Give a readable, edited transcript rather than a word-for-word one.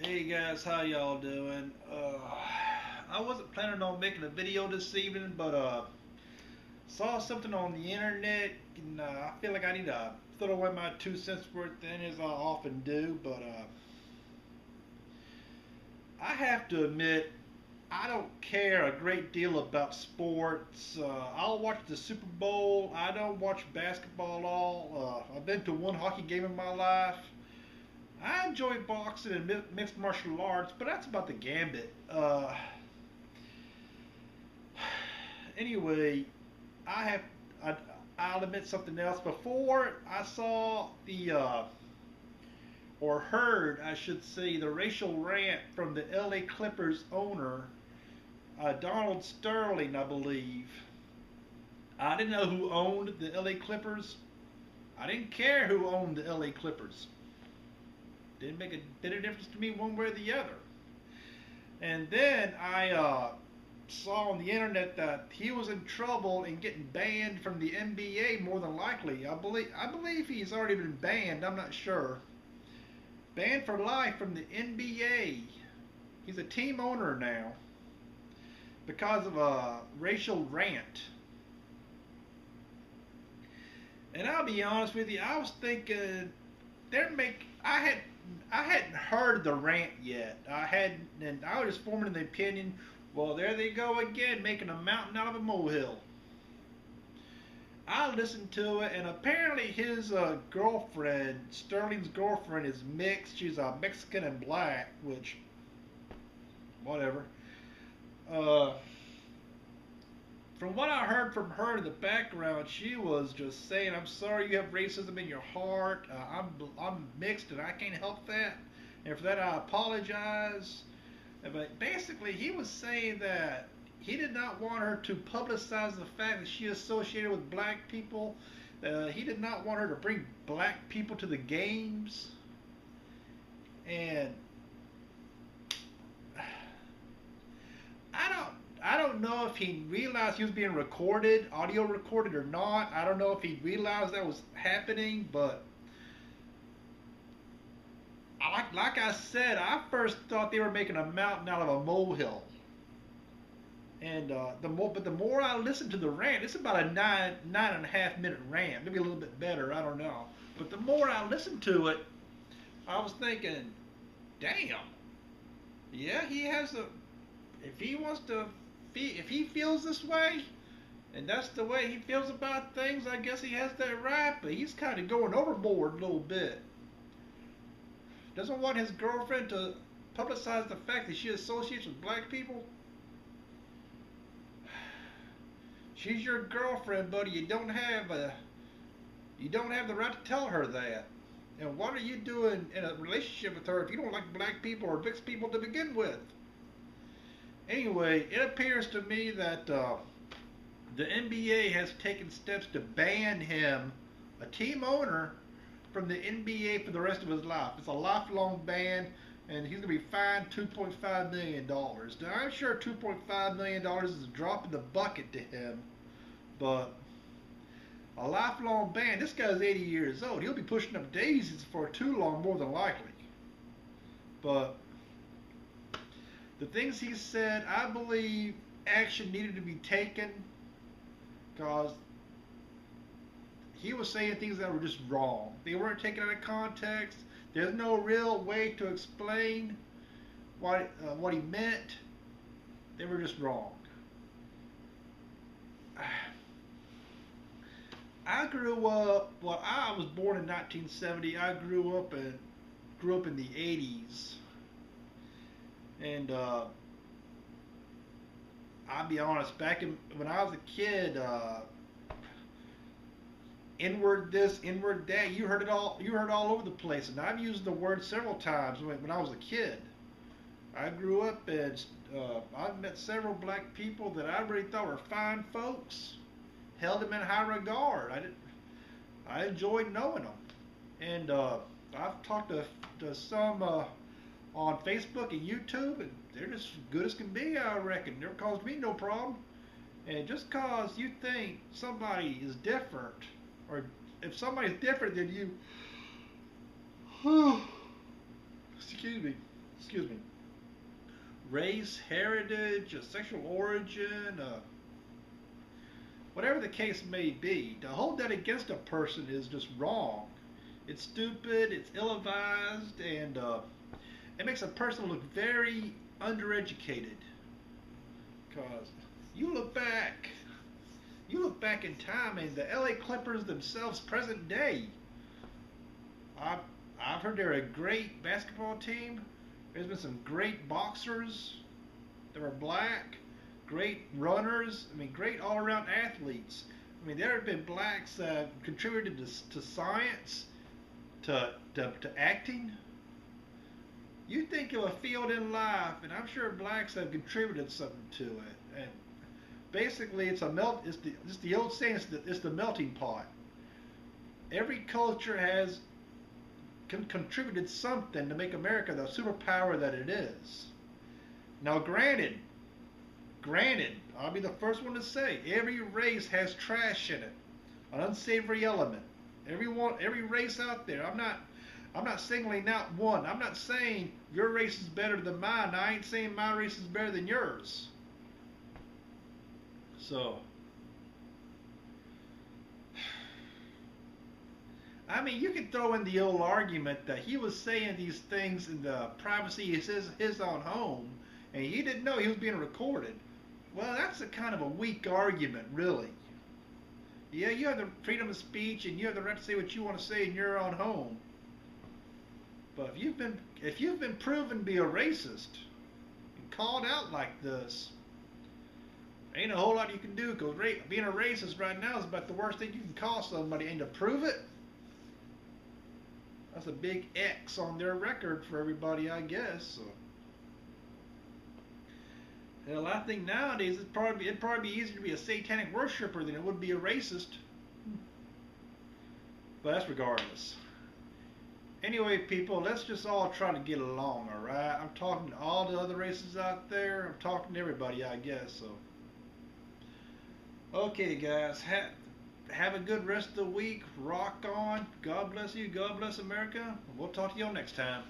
Hey guys, how y'all doing? I wasn't planning on making a video this evening, but saw something on the internet, and I feel like I need to throw away my 2 cents worth in as I often do. But I have to admit, I don't care a great deal about sports. I'll watch the Super Bowl. I don't watch basketball at all. I've been to one hockey game in my life. I enjoy boxing and mixed martial arts, but that's about the gambit. Anyway, I have I, I'll admit something else. Before I saw the or heard, I should say, the racial rant from the L.A. Clippers owner, Donald Sterling, I believe. I didn't know who owned the L.A. Clippers. I didn't care who owned the L.A. Clippers. Didn't make a bit of difference to me one way or the other. And then I saw on the internet that he was in trouble and getting banned from the NBA more than likely. I believe he's already been banned. I'm not sure. Banned for life from the NBA. He's a team owner now because of a racial rant. And I'll be honest with you, I was thinking I hadn't heard the rant yet. And I was just forming the opinion. Well, there they go again, making a mountain out of a molehill. I listened to it, and apparently his girlfriend, Sterling's girlfriend, is mixed. She's Mexican and black, which, whatever. Uh, from what I heard from her in the background, she was just saying, "I'm sorry you have racism in your heart. I'm mixed and I can't help that, and for that I apologize." But basically, he was saying that he did not want her to publicize the fact that she associated with black people. He did not want her to bring black people to the games, and I don't know if he realized he was being recorded, audio recorded or not. I don't know if he realized that was happening, but like I said, I first thought they were making a mountain out of a molehill. And the more I listened to the rant, it's about a 9.5 minute rant, maybe a little bit better, I don't know. But the more I listened to it, I was thinking, damn, yeah, he has a. If he wants to, if he feels this way, and that's the way he feels about things, I guess he has that right. But he's kind of going overboard a little bit. Doesn't want his girlfriend to publicize the fact that she associates with black people. She's your girlfriend, buddy. You don't have the right to tell her that. And what are you doing in a relationship with her if you don't like black people or mixed people to begin with? Anyway, it appears to me that the NBA has taken steps to ban him, a team owner, from the NBA for the rest of his life. It's a lifelong ban, and he's going to be fined $2.5 million. Now, I'm sure $2.5 million is a drop in the bucket to him, but a lifelong ban. This guy's 80 years old. He'll be pushing up daisies for too long, more than likely. But the things he said, I believe action needed to be taken because he was saying things that were just wrong. They weren't taken out of context. There's no real way to explain what he meant. They were just wrong. I grew up. Well, I was born in 1970. I grew up in the 80s, and I'll be honest. When I was a kid. Inward this, inward that. You heard it all. You heard all over the place, and I've used the word several times when I was a kid. I grew up and I've met several black people that I really thought were fine folks. Held them in high regard. I enjoyed knowing them, and I've talked to some on Facebook and YouTube, and they're just good as can be. I reckon. Never caused me no problem. And just cause you think somebody is different, or if somebody's different than you, excuse me, excuse me, race, heritage, sexual origin, whatever the case may be. To hold that against a person is just wrong. It's stupid, it's ill-advised, and it makes a person look very undereducated. Because you look back in time, and the LA Clippers themselves, present day, I've, I've heard they're a great basketball team. There's been some great boxers that were black, great runners. I mean, great all-around athletes. I mean, there have been blacks that contributed to science, to acting. You think of a field in life, and I'm sure blacks have contributed something to it. And basically, it's the old saying. It's the melting pot. Every culture has contributed something to make America the superpower that it is. Now, granted, I'll be the first one to say every race has trash in it, an unsavory element. Every race out there. I'm not singling out one. I'm not saying your race is better than mine. I ain't saying my race is better than yours. So, I mean, you could throw in the old argument that he was saying these things in the privacy of his own home, and he didn't know he was being recorded. Well, that's a kind of a weak argument, really. Yeah, you have the freedom of speech, and you have the right to say what you want to say in your own home. But if you've been proven to be a racist and called out like this, ain't a whole lot you can do, because being a racist right now is about the worst thing you can call somebody, and to prove it, that's a big X on their record for everybody, I guess. So. Hell, I think nowadays it'd probably be easier to be a satanic worshiper than it would be a racist. But that's regardless. Anyway, people, let's just all try to get along, alright? I'm talking to all the other races out there. I'm talking to everybody, I guess. So, okay, guys, have a good rest of the week. Rock on. God bless you. God bless America. We'll talk to y'all next time.